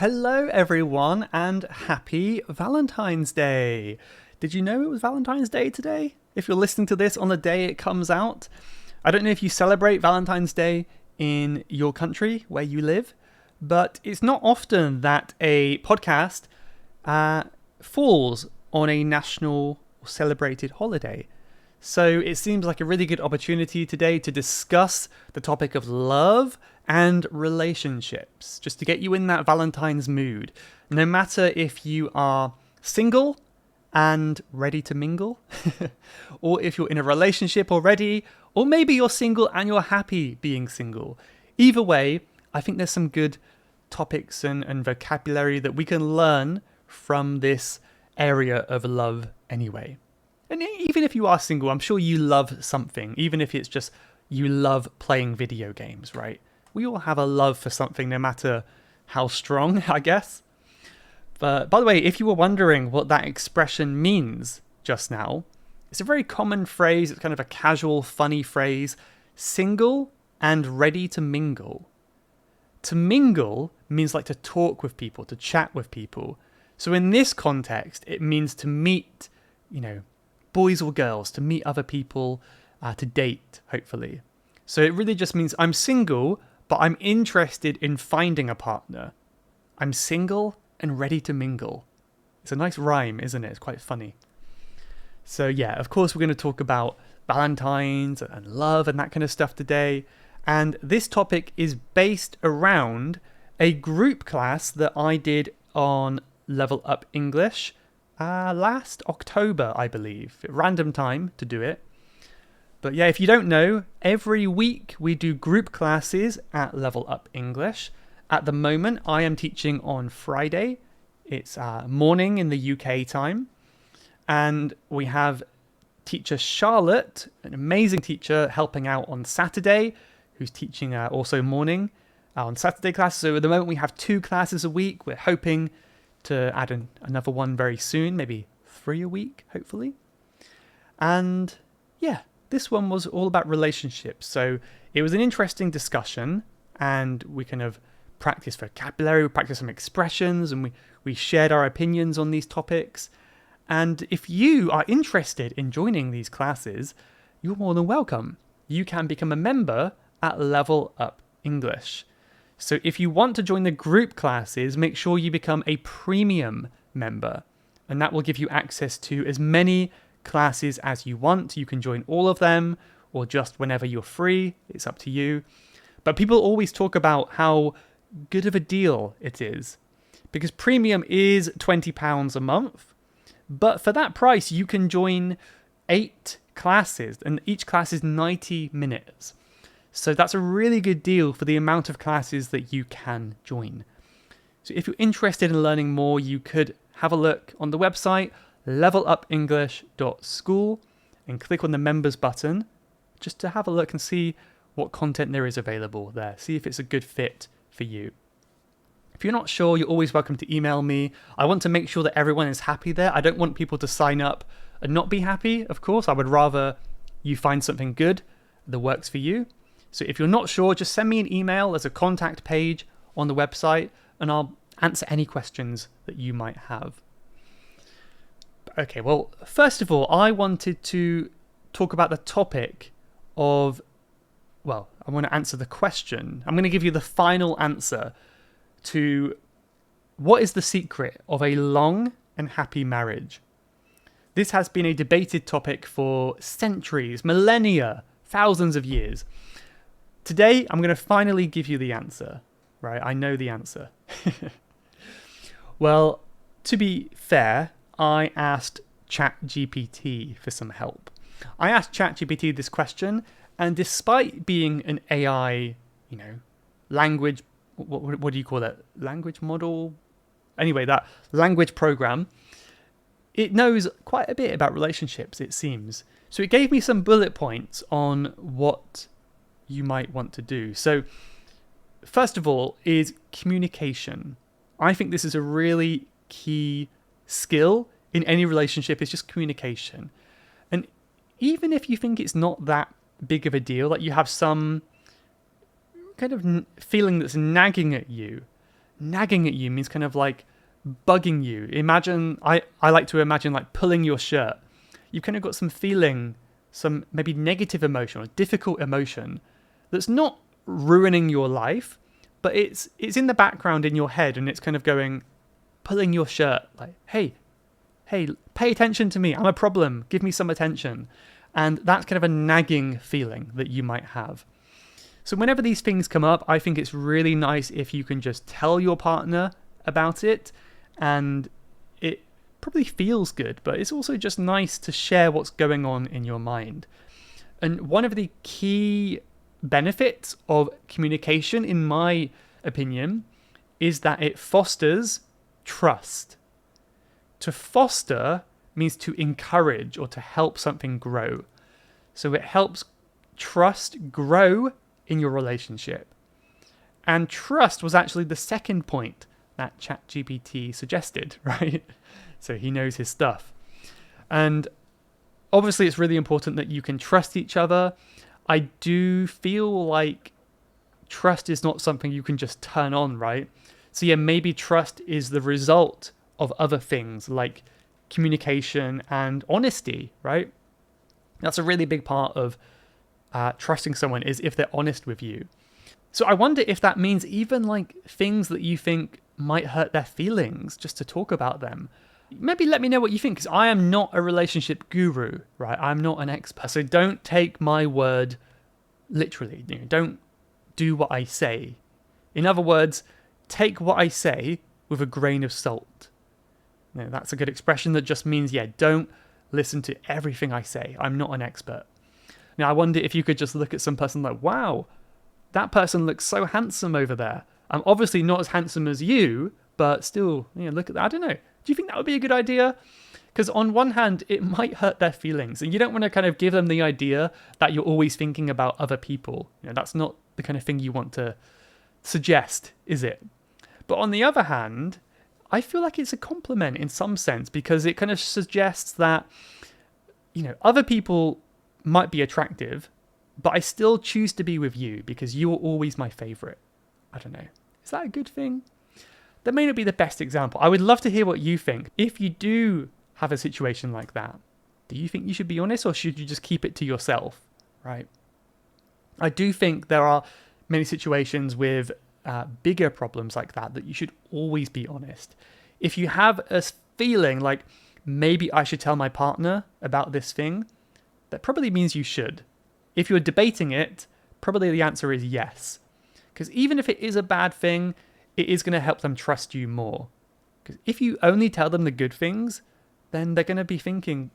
Hello, everyone, and happy Valentine's Day. Did you know it was Valentine's Day today? If you're listening to this on the day it comes out, I don't know if you celebrate Valentine's Day in your country where you live, but it's not often that a podcast falls on a national or celebrated holiday. So it seems like a really good opportunity today to discuss the topic of love and relationships, just to get you in that Valentine's mood. No matter if you are single and ready to mingle, or if you're in a relationship already, or maybe you're single and you're happy being single. Either way, I think there's some good topics and vocabulary that we can learn from this area of love anyway. And even if you are single, I'm sure you love something, even if it's just you love playing video games, right? We all have a love for something, no matter how strong, I guess. But by the way, if you were wondering what that expression means just now, it's a very common phrase. It's kind of a casual, funny phrase. Single and ready to mingle. To mingle means like to talk with people, to chat with people. So in this context, it means to meet, boys or girls, to meet other people, to date, hopefully. So it really just means I'm single, but I'm interested in finding a partner. I'm single and ready to mingle. It's a nice rhyme, isn't it? It's quite funny. So yeah, of course we're going to talk about Valentine's and love and that kind of stuff today. And this topic is based around a group class that I did on Level Up English last October, I believe. Random time to do it. But yeah, if you don't know, every week we do group classes at Level Up English. At the moment, I am teaching on Friday. It's morning in the UK time. And we have teacher Charlotte, an amazing teacher, helping out on Saturday, who's teaching also morning on Saturday classes. So at the moment, we have 2 classes a week. We're hoping to add another one very soon, maybe 3 a week, hopefully. And yeah, this one was all about relationships. So it was an interesting discussion, and we kind of practiced vocabulary, we practiced some expressions, and we shared our opinions on these topics. And if you are interested in joining these classes, you're more than welcome. You can become a member at Level Up English. So if you want to join the group classes, make sure you become a premium member, and that will give you access to as many classes as you want. You can join all of them or just whenever you're free. It's up to you. But people always talk about how good of a deal it is, because premium is £20 a month. But for that price, you can join 8 classes, and each class is 90 minutes. So that's a really good deal for the amount of classes that you can join. So if you're interested in learning more, you could have a look on the website, levelupenglish.school, and click on the members button just to have a look and see what content there is available there. See if it's a good fit for you. If you're not sure, you're always welcome to email me. I want to make sure that everyone is happy there. I don't want people to sign up and not be happy, of course. I would rather you find something good that works for you. So if you're not sure, just send me an email. There's a contact page on the website, and I'll answer any questions that you might have. Okay, well, first of all, I wanted to talk about the topic of, I want to answer the question. I'm going to give you the final answer to what is the secret of a long and happy marriage. This has been a debated topic for centuries, millennia, thousands of years. Today, I'm going to finally give you the answer, right? I know the answer. Well, to be fair, I asked Chat GPT for some help. I asked Chat GPT this question, and despite being an AI, language, what do you call that? Language model? Anyway, that language program, it knows quite a bit about relationships, it seems. So it gave me some bullet points on what you might want to do. So first of all is communication. I think this is a really key skill in any relationship. It's just communication. And even if you think it's not that big of a deal, like you have some kind of feeling that's nagging at you, nagging at you means kind of like bugging you. I like to imagine like pulling your shirt. You've kind of got some feeling, some maybe negative emotion or difficult emotion that's not ruining your life, but it's in the background in your head, and it's kind of going, pulling your shirt like, hey, pay attention to me. I'm a problem. Give me some attention. And that's kind of a nagging feeling that you might have. So whenever these things come up, I think it's really nice if you can just tell your partner about it, and it probably feels good, but it's also just nice to share what's going on in your mind. And one of the key benefits of communication, in my opinion, is that it fosters trust. To foster means to encourage or to help something grow. So it helps trust grow in your relationship. And trust was actually the second point that Chat GPT suggested, right? So he knows his stuff. And obviously it's really important that you can trust each other. I do feel like trust is not something you can just turn on, right? So yeah, maybe trust is the result of other things like communication and honesty, right? That's a really big part of trusting someone, is if they're honest with you. So I wonder if that means even like things that you think might hurt their feelings, just to talk about them. Maybe let me know what you think, because I am not a relationship guru, right? I'm not an expert. So don't take my word literally. Don't do what I say. In other words, take what I say with a grain of salt. That's a good expression that just means, don't listen to everything I say. I'm not an expert. Now, I wonder if you could just look at some person like, wow, that person looks so handsome over there. I'm obviously not as handsome as you, but still, look at that. I don't know. Do you think that would be a good idea? Because on one hand, it might hurt their feelings, and you don't want to kind of give them the idea that you're always thinking about other people. That's not the kind of thing you want to suggest, is it? But on the other hand, I feel like it's a compliment in some sense, because it kind of suggests that, other people might be attractive, but I still choose to be with you because you are always my favorite. I don't know. Is that a good thing? That may not be the best example. I would love to hear what you think. If you do have a situation like that, do you think you should be honest, or should you just keep it to yourself, right? I do think there are many situations with bigger problems like that you should always be honest. If you have a feeling like maybe I should tell my partner about this thing, that probably means you should. If you're debating it, probably the answer is yes. Because even if it is a bad thing, it is going to help them trust you more. Because if you only tell them the good things, then they're going to be thinking,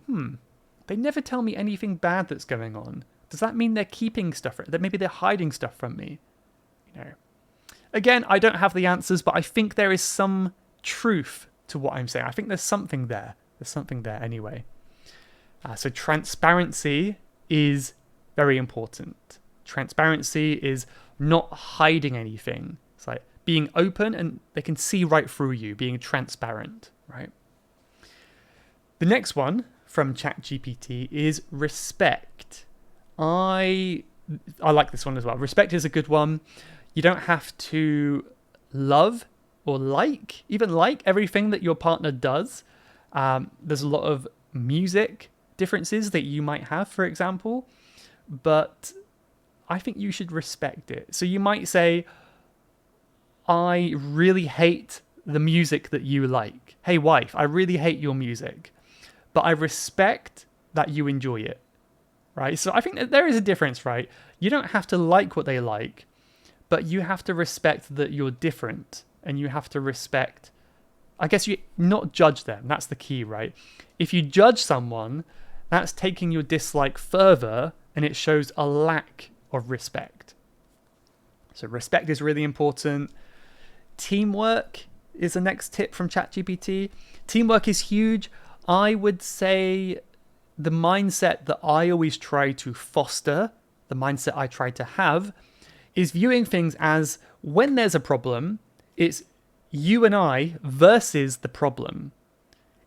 they never tell me anything bad that's going on. Does that mean they're keeping stuff? That maybe they're hiding stuff from me? Again, I don't have the answers, but I think there is some truth to what I'm saying. I think there's something there. There's something there anyway. So transparency is very important. Transparency is not hiding anything. It's like being open and they can see right through you, being transparent, right? The next one from Chat GPT is respect. I like this one as well. Respect is a good one. You don't have to love or even like everything that your partner does. There's a lot of music differences that you might have, for example, but I think you should respect it. So you might say, I really hate the music that you like. Hey, wife, I really hate your music, but I respect that you enjoy it, right? So I think that there is a difference, right? You don't have to like what they like, but you have to respect that you're different, and you have to respect, I guess, you not judge them. That's the key, right? If you judge someone, that's taking your dislike further, and it shows a lack of respect. So respect is really important. Teamwork is the next tip from ChatGPT. Teamwork is huge. I would say the mindset that I always try to foster, the mindset I try to have, is viewing things as when there's a problem, it's you and I versus the problem.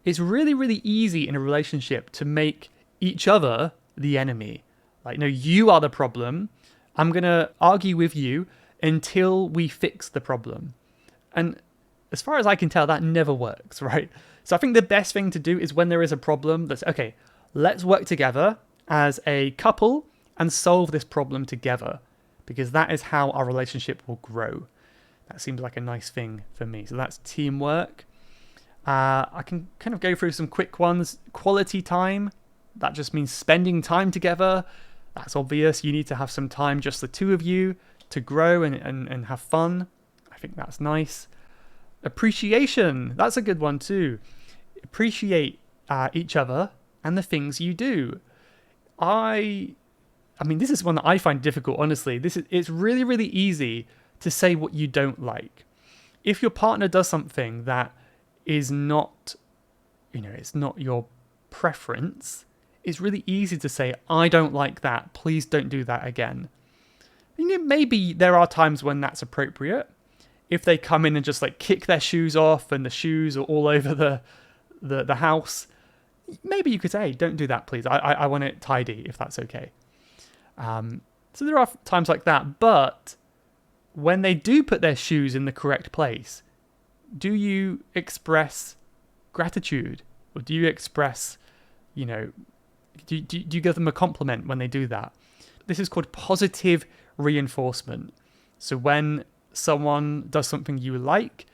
It's really, really easy in a relationship to make each other the enemy. Like, no, you are the problem. I'm going to argue with you until we fix the problem. And as far as I can tell, that never works, right? So I think the best thing to do is when there is a problem, that's okay, let's work together as a couple and solve this problem together, because that is how our relationship will grow. That seems like a nice thing for me. So that's teamwork. I can kind of go through some quick ones. Quality time. That just means spending time together. That's obvious. You need to have some time, just the two of you, to grow and have fun. I think that's nice. Appreciation. That's a good one too. Appreciate each other and the things you do. I mean, this is one that I find difficult, honestly. It's really, really easy to say what you don't like. If your partner does something that is not, it's not your preference, it's really easy to say, I don't like that. Please don't do that again. Maybe there are times when that's appropriate. If they come in and just like kick their shoes off and the shoes are all over the house, maybe you could say, don't do that, please. I want it tidy, if that's okay. So there are times like that, but when they do put their shoes in the correct place, do you express gratitude? Or do you express, do you give them a compliment when they do that? This is called positive reinforcement. So when someone does something you like,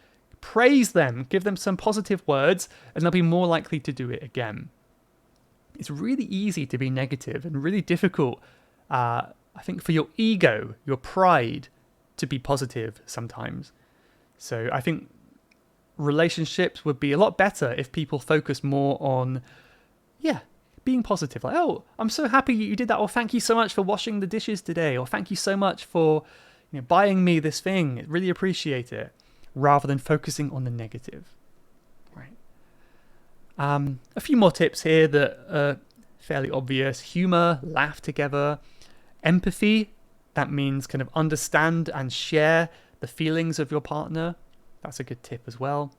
praise them, give them some positive words, and they'll be more likely to do it again. It's really easy to be negative and really difficult, I think, for your ego, your pride, to be positive sometimes. So I think relationships would be a lot better if people focus more on, being positive. Like, oh, I'm so happy you did that, or thank you so much for washing the dishes today, or thank you so much for buying me this thing. Really appreciate it, rather than focusing on the negative. Right. A few more tips here that are fairly obvious. Humor, laugh together. Empathy, that means kind of understand and share the feelings of your partner. That's a good tip as well.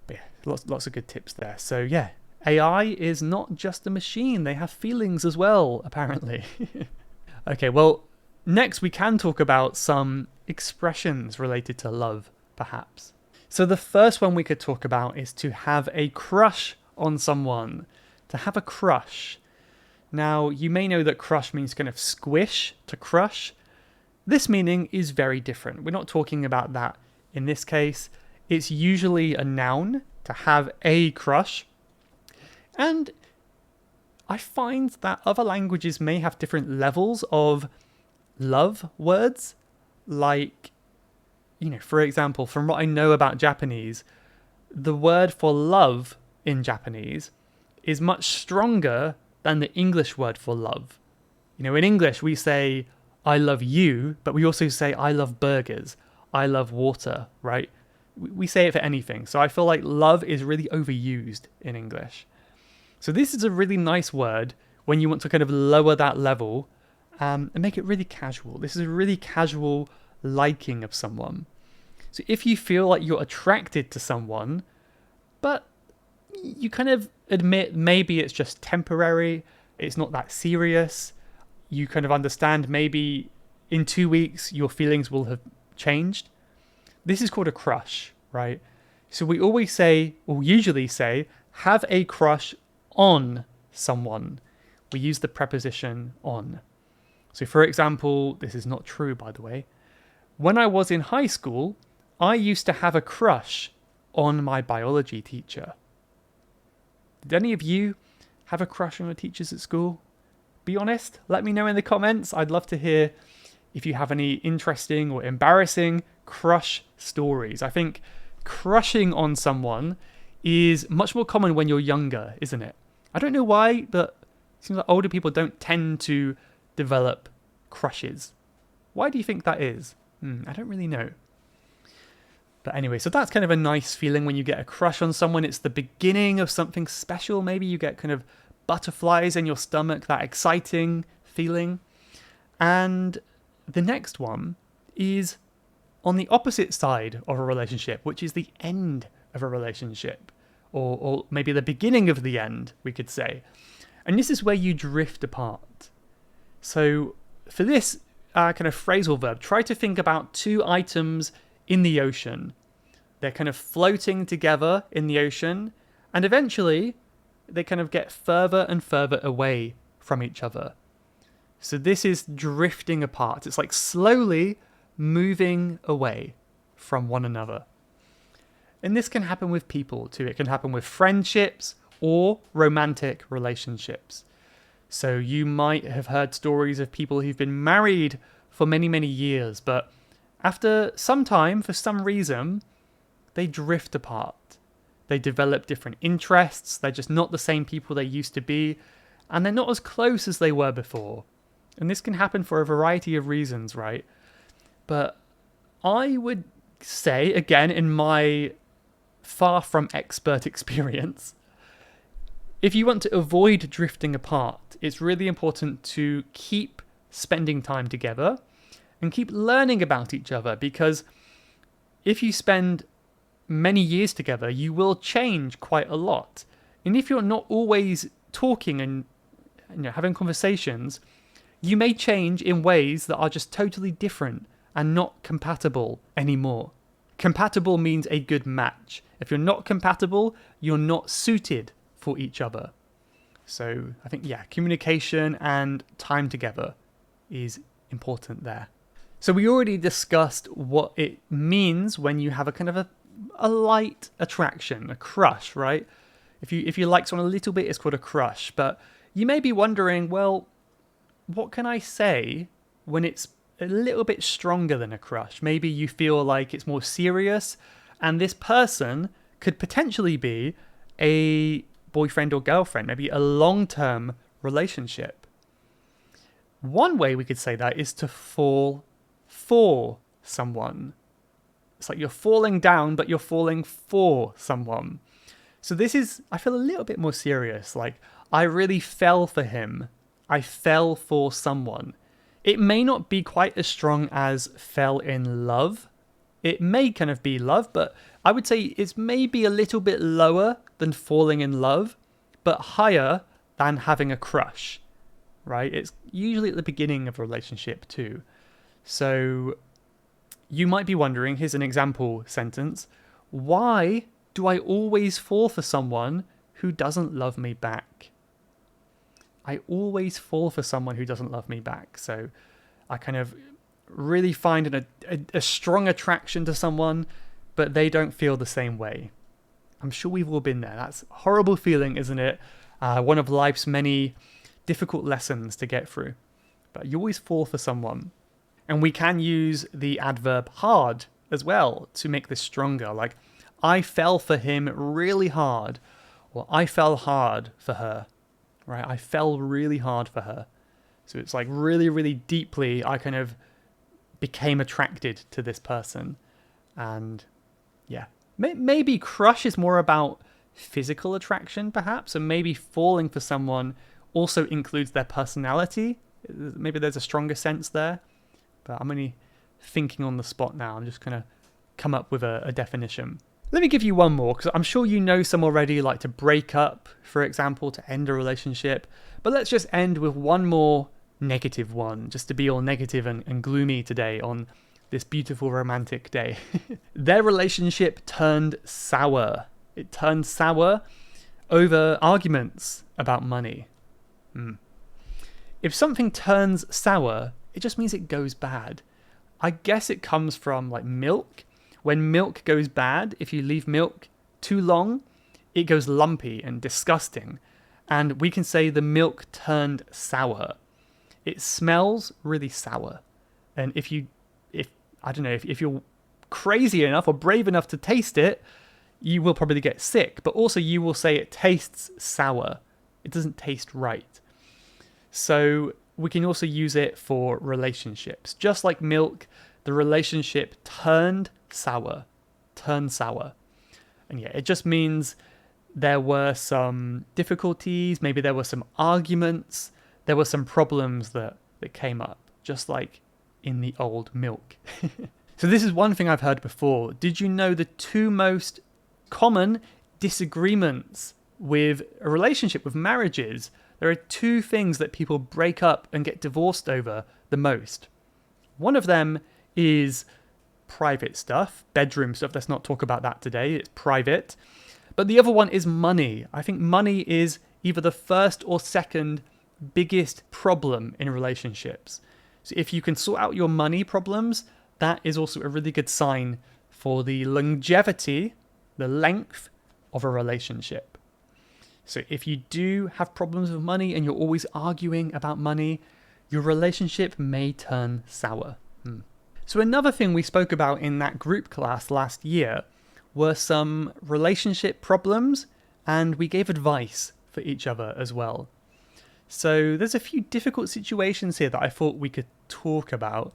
But yeah, lots of good tips there. So yeah, AI is not just a machine. They have feelings as well, apparently. Okay, well, next we can talk about some expressions related to love, perhaps. So the first one we could talk about is to have a crush on someone. To have a crush. Now, you may know that crush means kind of squish, to crush. This meaning is very different. We're not talking about that in this case. It's usually a noun, to have a crush. And I find that other languages may have different levels of love words. Like, for example, from what I know about Japanese, the word for love in Japanese is much stronger than the English word for love. In English, we say, I love you, but we also say, I love burgers, I love water, right? We say it for anything. So I feel like love is really overused in English. So this is a really nice word when you want to kind of lower that level and make it really casual. This is a really casual liking of someone. So if you feel like you're attracted to someone, but you kind of admit maybe it's just temporary, it's not that serious, you kind of understand maybe in 2 weeks your feelings will have changed. This is called a crush, right? So we always say, or usually say, have a crush on someone. We use the preposition on. So for example, this is not true, by the way. When I was in high school, I used to have a crush on my biology teacher. Did any of you have a crush on your teachers at school? Be honest. Let me know in the comments. I'd love to hear if you have any interesting or embarrassing crush stories. I think crushing on someone is much more common when you're younger, isn't it? I don't know why, but it seems like older people don't tend to develop crushes. Why do you think that is? I don't really know. But anyway, so that's kind of a nice feeling when you get a crush on someone. It's the beginning of something special. Maybe you get kind of butterflies in your stomach, that exciting feeling. And the next one is on the opposite side of a relationship, which is the end of a relationship. Or maybe the beginning of the end, we could say. And this is where you drift apart. So for this kind of phrasal verb, try to think about two items in the ocean. They're kind of floating together in the ocean, and eventually they kind of get further and further away from each other. So this is drifting apart. It's like slowly moving away from one another. And this can happen with people too. It can happen with friendships or romantic relationships. So you might have heard stories of people who've been married for many, many years, but after some time, for some reason, they drift apart. They develop different interests. They're just not the same people they used to be, and they're not as close as they were before. And this can happen for a variety of reasons, right? But I would say, again, in my far from expert experience, if you want to avoid drifting apart, it's really important to keep spending time together and keep learning about each other, because if you spend many years together, you will change quite a lot. And if you're not always talking and having conversations, you may change in ways that are just totally different and not compatible anymore. Compatible means a good match. If you're not compatible, you're not suited for each other. So I think, communication and time together is important there. So we already discussed what it means when you have a kind of a light attraction, a crush, right? If you like someone a little bit, it's called a crush. But you may be wondering, well, what can I say when it's a little bit stronger than a crush? Maybe you feel like it's more serious, and this person could potentially be a boyfriend or girlfriend, maybe a long-term relationship. One way we could say that is to fall for someone. It's like you're falling down, but you're falling for someone. So this is, I feel, a little bit more serious. Like, I really fell for him. I fell for someone. It may not be quite as strong as fell in love. It may kind of be love, but I would say it's maybe a little bit lower than falling in love, but higher than having a crush, right? It's usually at the beginning of a relationship too. So you might be wondering, here's an example sentence: why do I always fall for someone who doesn't love me back? I always fall for someone who doesn't love me back. So I kind of really find a strong attraction to someone, but they don't feel the same way. I'm sure we've all been there. That's a horrible feeling, isn't it? One of life's many difficult lessons to get through. But you always fall for someone. And we can use the adverb hard as well to make this stronger. Like, I fell for him really hard, or I fell hard for her, right? I fell really hard for her. So it's like really, really deeply, I kind of became attracted to this person. And yeah, maybe crush is more about physical attraction, perhaps, and maybe falling for someone also includes their personality. Maybe there's a stronger sense there. But I'm only thinking on the spot now. I'm just going to come up with a definition. Let me give you one more, because I'm sure you know some already, like to break up, for example, to end a relationship. But let's just end with one more negative one, just to be all negative and gloomy today on this beautiful romantic day. Their relationship turned sour. It turned sour over arguments about money. If something turns sour, it just means it goes bad. I guess it comes from like milk. When milk goes bad, if you leave milk too long, it goes lumpy and disgusting. And we can say the milk turned sour. It smells really sour. And if you're crazy enough or brave enough to taste it, you will probably get sick. But also you will say it tastes sour. It doesn't taste right. So we can also use it for relationships. Just like milk, the relationship turned sour. And yeah, it just means there were some difficulties, maybe there were some arguments, there were some problems that came up, just like in the old milk. So this is one thing I've heard before. Did you know the two most common disagreements with a relationship, with marriages? There are two things that people break up and get divorced over the most. One of them is private stuff, bedroom stuff. Let's not talk about that today. It's private. But the other one is money. I think money is either the first or second biggest problem in relationships. So if you can sort out your money problems, that is also a really good sign for the longevity, the length of a relationship. So if you do have problems with money and you're always arguing about money, your relationship may turn sour. So another thing we spoke about in that group class last year were some relationship problems, and we gave advice for each other as well. So there's a few difficult situations here that I thought we could talk about.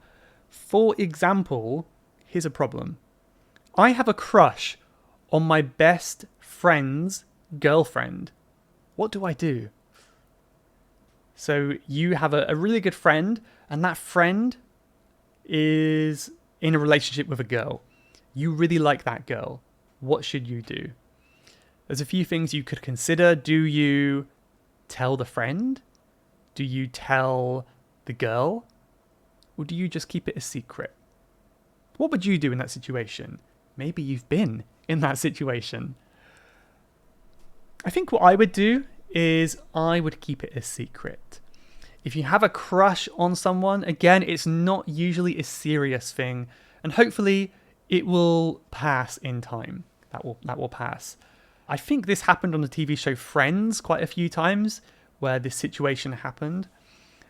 For example, here's a problem. I have a crush on my best friend's girlfriend. What do I do? So you have a really good friend, and that friend is in a relationship with a girl. You really like that girl. What should you do? There's a few things you could consider. Do you tell the friend? Do you tell the girl? Or do you just keep it a secret? What would you do in that situation? Maybe you've been in that situation. I think what I would do is I would keep it a secret. If you have a crush on someone, again, it's not usually a serious thing, and hopefully it will pass in time. That will pass. I think this happened on the TV show Friends quite a few times, where this situation happened,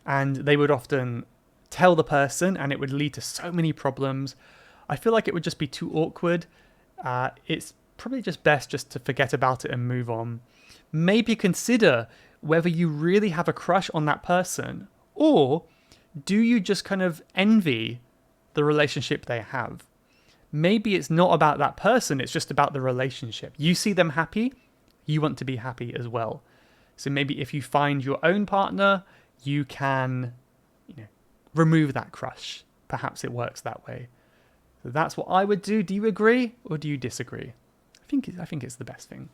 and they would often tell the person, and it would lead to so many problems. I feel like it would just be too awkward. It's probably just best just to forget about it and move on. Maybe consider whether you really have a crush on that person, or do you just kind of envy the relationship they have? Maybe it's not about that person, it's just about the relationship. You see them happy, you want to be happy as well. So maybe if you find your own partner, you can, remove that crush. Perhaps it works that way. So that's what I would do. Do you agree or do you disagree? I think it's the best thing.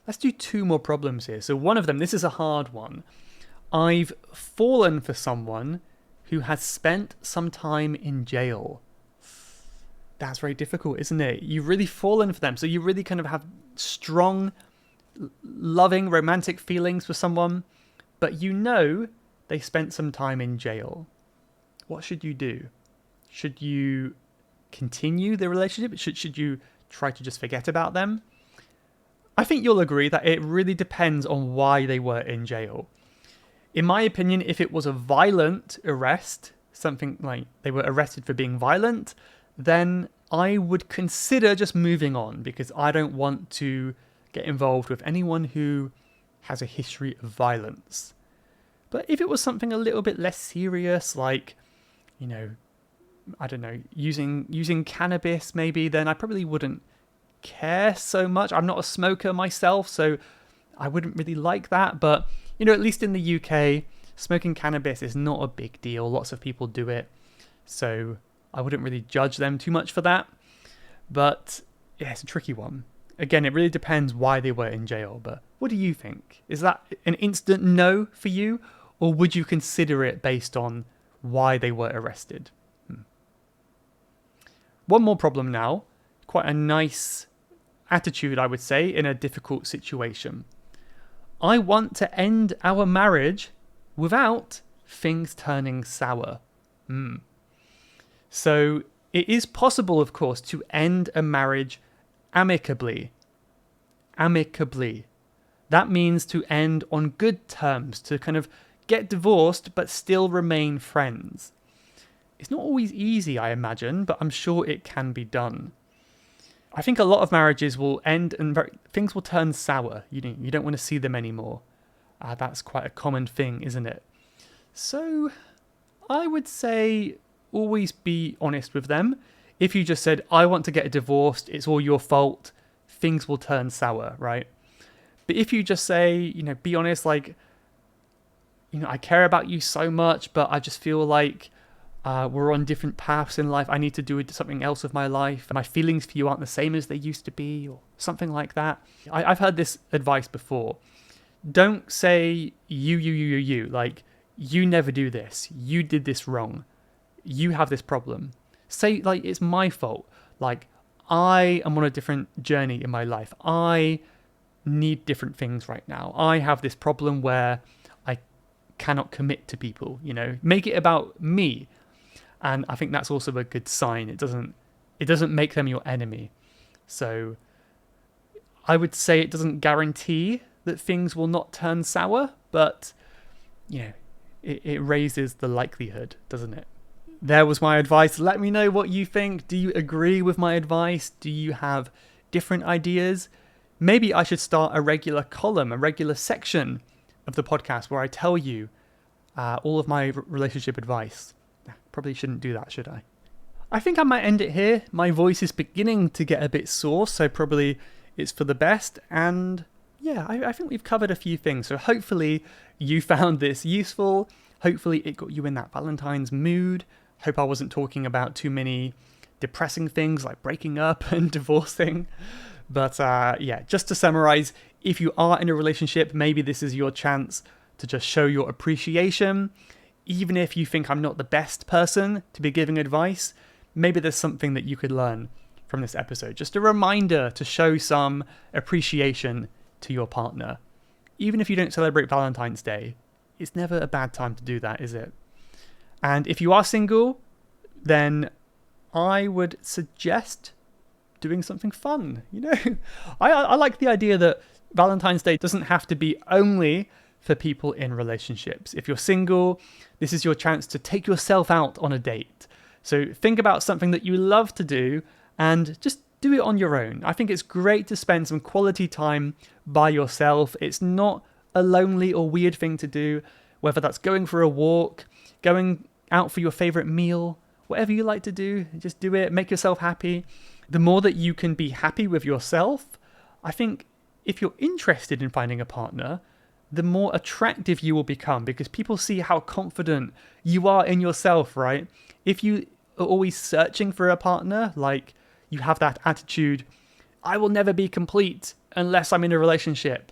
Let's do two more problems here. So one of them, this is a hard one. I've fallen for someone who has spent some time in jail. That's very difficult, isn't it? You've really fallen for them. So you really kind of have strong, loving, romantic feelings for someone, but they spent some time in jail. What should you do? Should you continue the relationship? Should you try to just forget about them? I think you'll agree that it really depends on why they were in jail. In my opinion, if it was a violent arrest, something like they were arrested for being violent, then I would consider just moving on, because I don't want to get involved with anyone who has a history of violence. But if it was something a little bit less serious, like, I don't know, using cannabis maybe, then I probably wouldn't care so much. I'm not a smoker myself, so I wouldn't really like that. But, at least in the UK, smoking cannabis is not a big deal. Lots of people do it. So I wouldn't really judge them too much for that. But yeah, it's a tricky one. Again, it really depends why they were in jail. But what do you think? Is that an instant no for you? Or would you consider it based on why they were arrested? One more problem now. Quite a nice attitude, I would say, in a difficult situation. I want to end our marriage without things turning sour. So it is possible, of course, to end a marriage amicably. Amicably. That means to end on good terms, to kind of get divorced but still remain friends. It's not always easy, I imagine, but I'm sure it can be done. I think a lot of marriages will end and things will turn sour. You don't want to see them anymore. That's quite a common thing, isn't it? So I would say always be honest with them. If you just said, I want to get divorced, it's all your fault, things will turn sour, right? But if you just say, be honest, like, I care about you so much, but I just feel like we're on different paths in life. I need to do something else with my life. My feelings for you aren't the same as they used to be, or something like that. I've heard this advice before. Don't say you. Like, you never do this. You did this wrong. You have this problem. Say, like, it's my fault. Like, I am on a different journey in my life. I need different things right now. I have this problem where I cannot commit to people, make it about me. And I think that's also a good sign. It doesn't make them your enemy. So I would say it doesn't guarantee that things will not turn sour, but it raises the likelihood, doesn't it? There was my advice. Let me know what you think. Do you agree with my advice? Do you have different ideas? Maybe I should start a regular column, a regular section of the podcast where I tell you all of my relationship advice. Probably shouldn't do that, should I? I think I might end it here. My voice is beginning to get a bit sore, so probably it's for the best. And yeah, I think we've covered a few things. So hopefully you found this useful. Hopefully it got you in that Valentine's mood. Hope I wasn't talking about too many depressing things like breaking up and divorcing. But yeah, just to summarize, if you are in a relationship, maybe this is your chance to just show your appreciation. Even if you think I'm not the best person to be giving advice, maybe there's something that you could learn from this episode. Just a reminder to show some appreciation to your partner. Even if you don't celebrate Valentine's Day, it's never a bad time to do that, is it? And if you are single, then I would suggest doing something fun. I like the idea that Valentine's Day doesn't have to be only for people in relationships. If you're single, this is your chance to take yourself out on a date. So think about something that you love to do and just do it on your own. I think it's great to spend some quality time by yourself. It's not a lonely or weird thing to do, whether that's going for a walk, going out for your favorite meal, whatever you like to do, just do it, make yourself happy. The more that you can be happy with yourself, I think if you're interested in finding a partner, the more attractive you will become because people see how confident you are in yourself, right? If you are always searching for a partner, like you have that attitude, I will never be complete unless I'm in a relationship.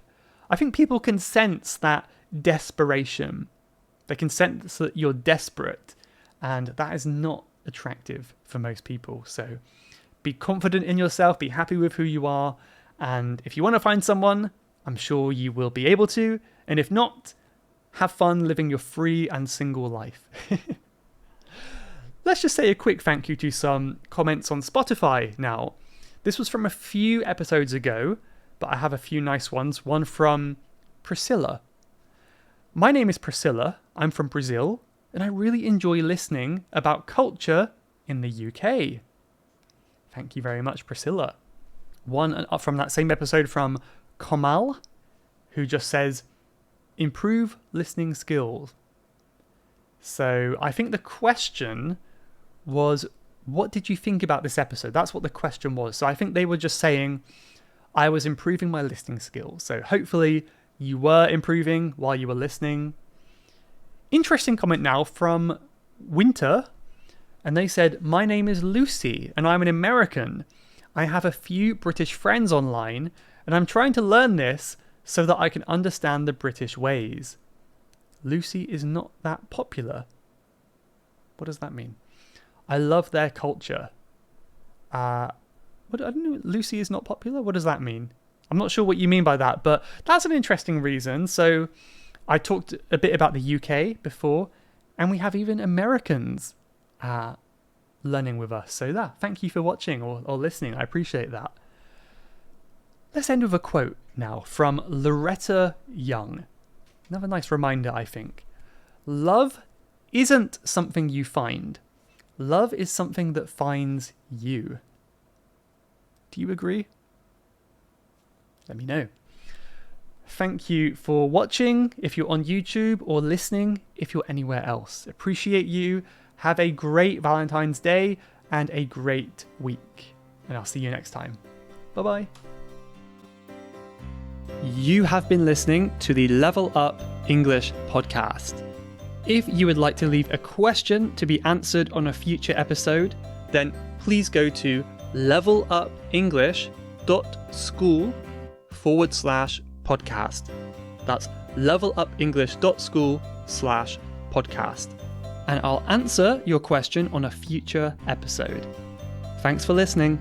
I think people can sense that desperation. They can sense that you're desperate, and that is not attractive for most people. So be confident in yourself, be happy with who you are, and if you want to find someone, I'm sure you will be able to, and if not, have fun living your free and single life. Let's just say a quick thank you to some comments on Spotify now. This was from a few episodes ago, but I have a few nice ones. One from Priscilla. My name is Priscilla, I'm from Brazil, and I really enjoy listening about culture in the UK. Thank you very much, Priscilla. One from that same episode from Komal, who just says, improve listening skills. So I think the question was, what did you think about this episode? That's what the question was. So I think they were just saying, I was improving my listening skills. So hopefully you were improving while you were listening. Interesting comment now from Winter. And they said, my name is Lucy and I'm an American. I have a few British friends online and I'm trying to learn this so that I can understand the British ways. Lucy is not that popular. What does that mean? I love their culture. I don't know. Lucy is not popular? What does that mean? I'm not sure what you mean by that, but that's an interesting reason. So I talked a bit about the UK before, and we have even Americans learning with us. So thank you for watching or listening. I appreciate that. Let's end with a quote now from Loretta Young. Another nice reminder, I think. Love isn't something you find. Love is something that finds you. Do you agree? Let me know. Thank you for watching if you're on YouTube or listening if you're anywhere else. Appreciate you. Have a great Valentine's Day and a great week. And I'll see you next time. Bye-bye. You have been listening to the Level Up English podcast. If you would like to leave a question to be answered on a future episode, then please go to levelupenglish.school/podcast. That's levelupenglish.school/podcast. and I'll answer your question on a future episode. Thanks for listening.